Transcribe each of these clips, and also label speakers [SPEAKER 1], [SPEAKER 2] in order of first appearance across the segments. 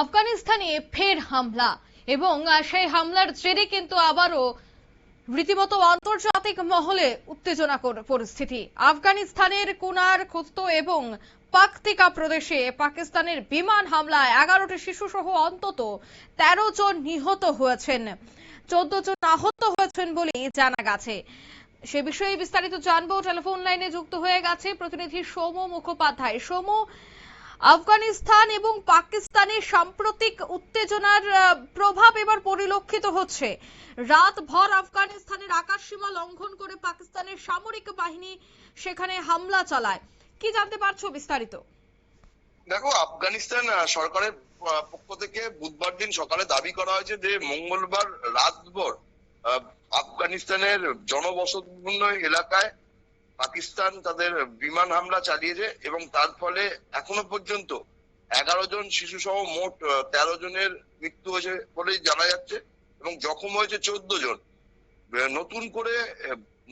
[SPEAKER 1] আফগানিস্তানে ফের হামলা এবং সেই হামলার জেরে কিন্তু আবারও রীতিমতো আন্তর্জাতিক মহলে উত্তেজনাকর পরিস্থিতি। আফগানিস্তানের কুনার খুস্তো এবং পাকতিকা প্রদেশে পাকিস্তানের বিমান হামলায় 11টি শিশু সহ অন্তত 13 জন নিহত হয়েছেন, 14 জন আহত হয়েছেন বলে জানা গেছে। সে বিষয়ে বিস্তারিত জানবো। টেলিফোন লাইনে যুক্ত হয়ে গেছে প্রতিনিধি সৌম মুখোপাধ্যায়। সৌম, আফগানিস্তান এবং পাকিস্তানের সাম্প্রতিক উত্তেজনার প্রভাব এবার পরিলক্ষিত হচ্ছে। রাতভর আফগানিস্তানের আকাশসীমা লঙ্ঘন করে পাকিস্তানের সামরিক বাহিনী সেখানে হামলা চালায়। কি জানতে পারছো বিস্তারিত?
[SPEAKER 2] দেখো, আফগানিস্তান সরকারের পক্ষ থেকে বুধবার দিন সকালে দাবি করা হয়েছে যে মঙ্গলবার রাতভর আফগানিস্তানের জনবসতিপূর্ণ এলাকায় পাকিস্তান তাদের বিমান হামলা চালিয়েছে এবং তার ফলে এখনো পর্যন্ত 11 জন শিশু সহ মোট 13 জনের মৃত্যু হয়েছে বলেই জানা যাচ্ছে এবং জখম হয়েছে 14 জন। নতুন করে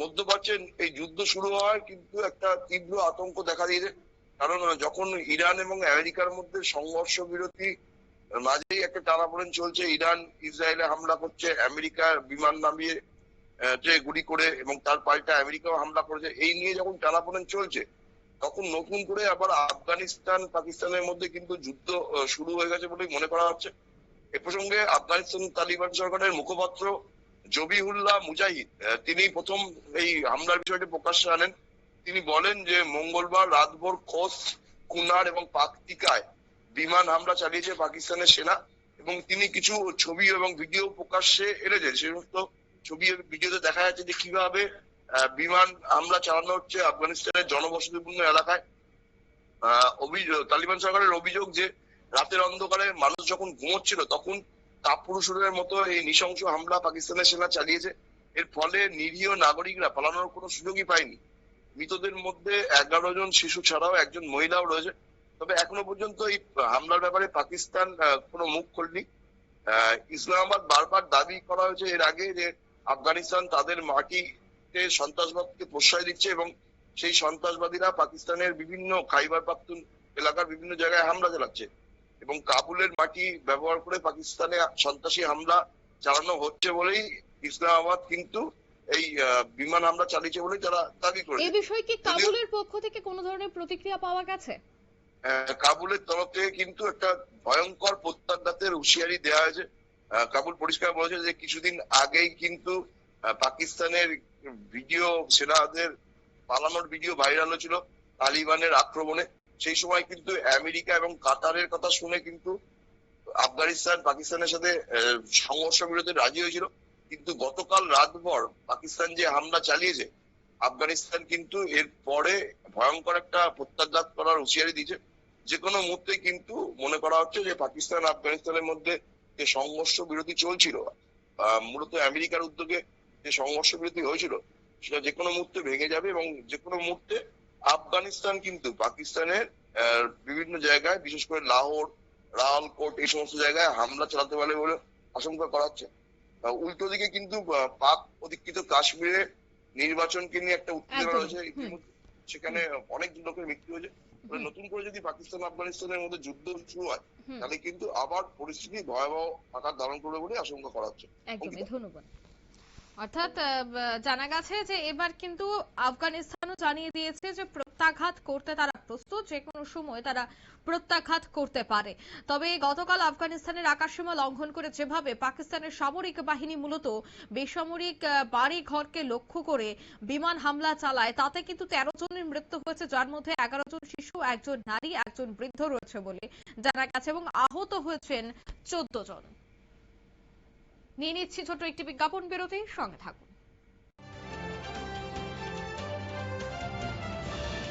[SPEAKER 2] মধ্যপ্রাচ্যে এই যুদ্ধ শুরু হওয়ায় কিন্তু একটা তীব্র আতঙ্ক দেখা দিয়েছে, কারণ যখন ইরান এবং আমেরিকার মধ্যে সংঘর্ষ বিরতি মাঝেই একটা টানাপোড়েন চলছে, ইরান ইসরায়েলে হামলা করছে, আমেরিকা বিমান নামিয়ে গুলি করে এবং তার পাল্টা আমেরিকাও হামলা করেছে, এই নিয়ে যখন টানাপোড়েন চলছে তখন নতুন করে আবার আফগানিস্তান পাকিস্তানের মধ্যে কিন্তু যুদ্ধ শুরু হয়ে গেছে বলেই মনে করা হচ্ছে। এ প্রসঙ্গে আফগানিস্তান তালিবান সরকারের মুখপাত্র জবিহুল্লাহ মুজাহিদ তিনি প্রথম এই হামলার বিষয়টি প্রকাশ্যে আনেন। তিনি বলেন যে মঙ্গলবার রাতভর খোস্ত, কুনার এবং পাকতিকায় বিমান হামলা চালিয়েছে পাকিস্তানের সেনা এবং তিনি কিছু ছবি এবং ভিডিও প্রকাশ্যে এনেছেন। সেই সমস্ত ছবি ভিডিওতে দেখা যাচ্ছে যে কিভাবে বিমান হামলা চালানো হচ্ছে আফগানিস্তানের জনবসতিপূর্ণ এলাকায়। তালিবান সরকারের অভিযোগ যে রাতের অন্ধকারে মানুষ যখন ঘুমোচ্ছিল তখন কাপুরুষের মতো এই নৃশংস হামলা পাকিস্তানের সেনা চালিয়েছে। এর ফলে নিরীহ নাগরিকরা পালানোর কোনো সুযোগই পায়নি। মৃতদের মধ্যে 11 জন শিশু ছাড়াও একজন মহিলাও রয়েছে। তবে এখনো পর্যন্ত এই হামলার ব্যাপারে পাকিস্তান কোনো মুখ খোলেনি। ইসলামাবাদ বারবার দাবি করা হয়েছে এর আগে যে আফগানিস্তান তাদের মাটিতে সন্ত্রাসবাদকে প্রশ্রয় দিচ্ছে এবং সেই সন্ত্রাসবাদীরা পাকিস্তানের বিভিন্ন খাইবার পাখতুন এলাকার বিভিন্ন জায়গায় হামলা চালাচ্ছে এবং কাবুলের মাটি ব্যবহার করে পাকিস্তানে সন্ত্রাসী হামলা চালানো হচ্ছে বলেই ইসলামাবাদ কিন্তু এই বিমান হামলা চালিয়েছে বলেই তারা দাবি করেছে।
[SPEAKER 1] এই বিষয়ে কি কাবুলের পক্ষ থেকে কোনো ধরনের প্রতিক্রিয়া পাওয়া গেছে?
[SPEAKER 2] কাবুলের তরফ থেকে কিন্তু একটা ভয়ঙ্কর প্রত্যাঘাতের হুঁশিয়ারি দেওয়া হয়েছে। কাবুল পরিষ্কার বলেছে যে কিছুদিন আগেই কিন্তু পাকিস্তানের ভিডিও, সেনাদের পালানোর ভিডিও ভাইরাল হয়েছিল তালিবানের আক্রমণে। সেই সময় কিন্তু আমেরিকা এবং কাতারের কথা শুনে কিন্তু আফগানিস্তান পাকিস্তানের সাথে সংঘর্ষ বিরতিতে রাজি হয়েছিল, কিন্তু গতকাল রাতভর পাকিস্তান যে হামলা চালিয়েছে আফগানিস্তান কিন্তু এর পরে ভয়ঙ্কর একটা প্রত্যাঘাত করার হুঁশিয়ারি দিয়েছে। যে কোনো মুহূর্তে কিন্তু মনে করা হচ্ছে যে পাকিস্তান আফগানিস্তানের মধ্যে যে সংঘর্ষ বিরতি চলছিল, মূলত আমেরিকার উদ্যোগে যে সংঘর্ষ বিরতি হয়েছিল, সেটা যে কোনো মুহূর্তে ভেঙে যাবে এবং যে কোনো মুহূর্তে আফগানিস্তান কিন্তু পাকিস্তানের বিভিন্ন জায়গায়, বিশেষ করে লাহোর, রাওয়ালকোট, এই সমস্ত জায়গায় হামলা চালাতে পারে বলে আশঙ্কা করা হচ্ছে। উল্টো দিকে কিন্তু পাক অধিকৃত কাশ্মীরে নির্বাচনকে নিয়ে একটা উত্তেজনা রয়েছে, সেখানে অনেক লোকের মৃত্যু হয়েছে। নতুন করে যদি পাকিস্তান আফগানিস্তানের মধ্যে যুদ্ধ শুরু হয় তাহলে কিন্তু আবার পরিস্থিতি ভয়াবহ আকার ধারণ করবে বলে আশঙ্কা করা হচ্ছে।
[SPEAKER 1] একদমই, ধন্যবাদ। অর্থাৎ জানা গেছে যে এবার কিন্তু আফগানিস্তানও জানিয়ে দিয়েছে যে প্রত্যাঘাত করতে তারা প্রস্তুত, যে কোনো সময় তারা প্রত্যাঘাত করতে পারে। তবে গতকাল আফগানিস্তানের আকাশসীমা লঙ্ঘন করে যেভাবে পাকিস্তানের সামরিক বাহিনী মূলত বেসামরিক বাড়ি ঘরকে লক্ষ্য করে বিমান হামলা চালায়, তাতে কিন্তু 13 জনের মৃত্যু হয়েছে, যার মধ্যে 11 জন শিশু, একজন নারী, একজন বৃদ্ধ রয়েছে বলে জানা গেছে এবং আহত হয়েছেন 14 জন। নিয়ে নিচ্ছি ছোট একটি বিজ্ঞাপন বিরতি, সঙ্গে থাকুন।